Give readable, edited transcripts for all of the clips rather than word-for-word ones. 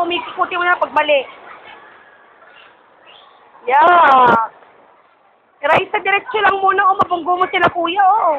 umikuti mo na pagbalik. Yeah. Raisa, diretso lang muna o mabunggo mo sila kuya, oo.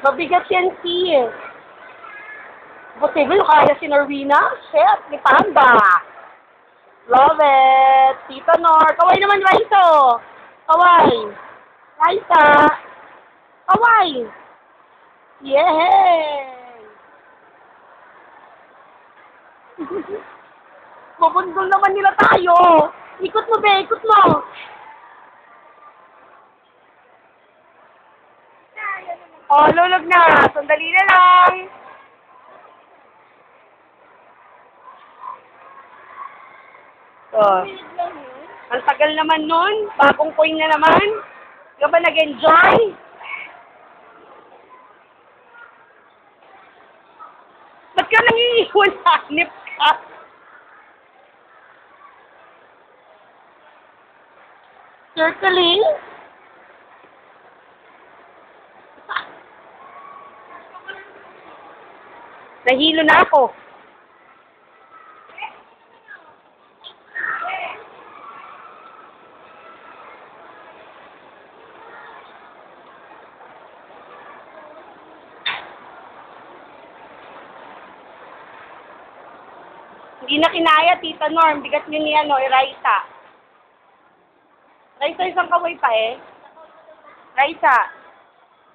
Mabigat yan si. Posible kaya si Norvina? Shit, ni Panda. Love it. Tita Nor. Kaway naman, Raiso. Kaway. Raisa. Kaway. Yay! Mabundol naman nila tayo. Ikot mo, be. Ikot mo. Oh, lulog na. Sandali na lang. Oh. Ang tagal naman nun. Bagong coin na naman. Hindi ka ba nag-enjoy? Ba't ka nangiiwan? Hanip ka. Circling? Nahilo na ako. Hindi na kinaya, Tita Norm. Bigat yun ni Raisa. Raisa, isang kaway pa eh. Raisa.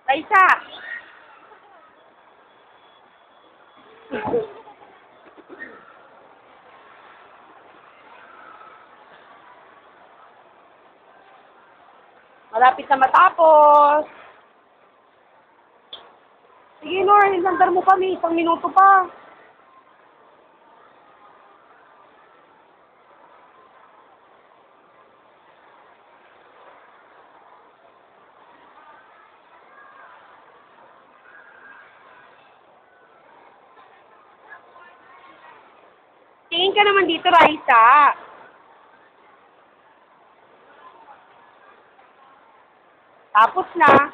Raisa. Malapit na matapos. Sige, Nor, hinandar mo kami. 1 minuto pa. Tingin ka naman dito, Raisa. Tapos na.